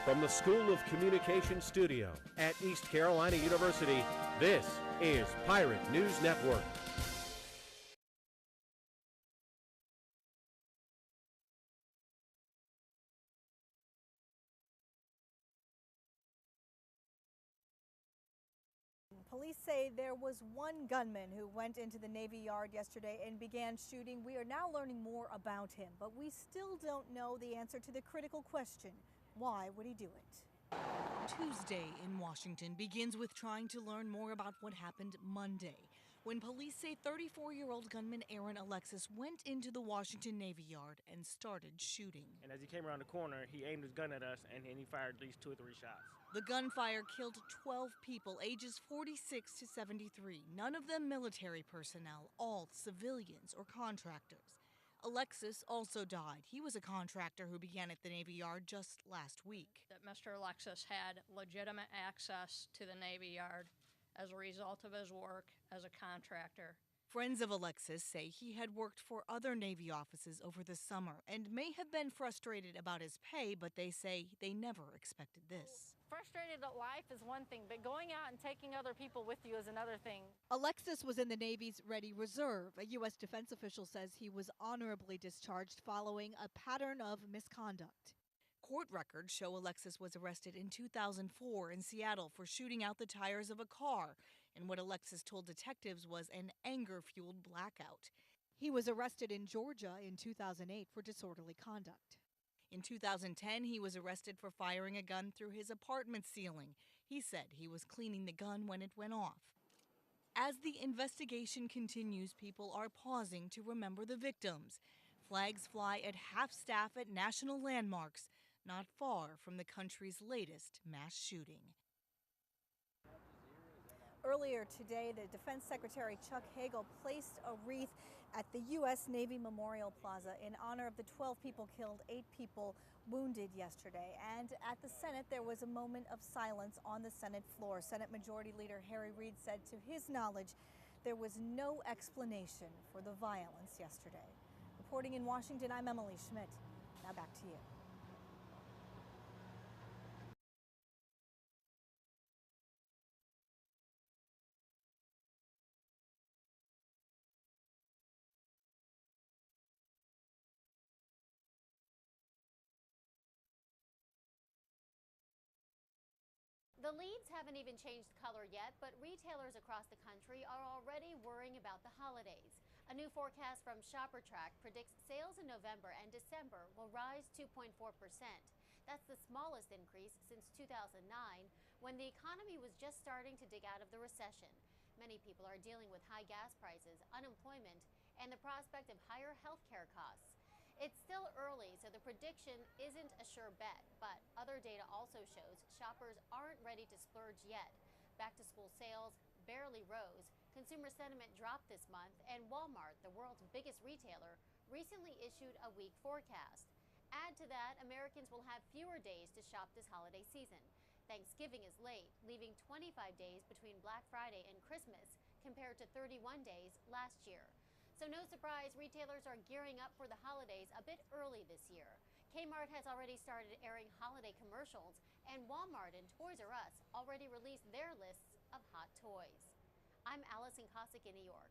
From the School of Communication Studio at East Carolina University, this is Pirate News Network. Police say there was one gunman who went into the Navy Yard yesterday and began shooting. We are now learning more about him, but we still don't know the answer to the critical question. Why would he do it? Tuesday in Washington begins with trying to learn more about what happened Monday, when police say 34-year-old gunman Aaron Alexis went into the Washington Navy Yard and started shooting. And as he came around the corner, he aimed his gun at us and he fired at least 2 or 3 shots. The gunfire killed 12 people, ages 46 to 73, none of them military personnel, all civilians or contractors. Alexis also died. He was a contractor who began at the Navy Yard just last week. That Mr. Alexis had legitimate access to the Navy Yard as a result of his work as a contractor. Friends of Alexis say he had worked for other Navy offices over the summer and may have been frustrated about his pay, but they say they never expected this. Frustrated at life is one thing, but going out and taking other people with you is another thing. Alexis was in the Navy's Ready Reserve. A U.S. defense official says he was honorably discharged following a pattern of misconduct. Court records show Alexis was arrested in 2004 in Seattle for shooting out the tires of a car in what Alexis told detectives was an anger-fueled blackout. He was arrested in Georgia in 2008 for disorderly conduct. In 2010, he was arrested for firing a gun through his apartment ceiling. He said he was cleaning the gun when it went off. As the investigation continues, people are pausing to remember the victims. Flags fly at half-staff at national landmarks, not far from the country's latest mass shooting. Earlier today, the Defense Secretary Chuck Hagel placed a wreath at the U.S. Navy Memorial Plaza in honor of the 12 people killed, 8 people wounded yesterday. And at the Senate, there was a moment of silence on the Senate floor. Senate Majority Leader Harry Reid said to his knowledge, there was no explanation for the violence yesterday. Reporting in Washington, I'm Emily Schmidt. Now back to you. The leaves haven't even changed color yet, but retailers across the country are already worrying about the holidays. A new forecast from ShopperTrack predicts sales in November and December will rise 2.4%. That's the smallest increase since 2009, when the economy was just starting to dig out of the recession. Many people are dealing with high gas prices, unemployment, and the prospect of higher health care costs. It's still early, so the prediction isn't a sure bet, but other data also shows shoppers aren't ready to splurge yet. Back-to-school sales barely rose, consumer sentiment dropped this month, and Walmart, the world's biggest retailer, recently issued a weak forecast. Add to that, Americans will have fewer days to shop this holiday season. Thanksgiving is late, leaving 25 days between Black Friday and Christmas, compared to 31 days last year. So no surprise, retailers are gearing up for the holidays a bit early this year. Kmart has already started airing holiday commercials, and Walmart and Toys R Us already released their lists of hot toys. I'm Allison Cossack in New York.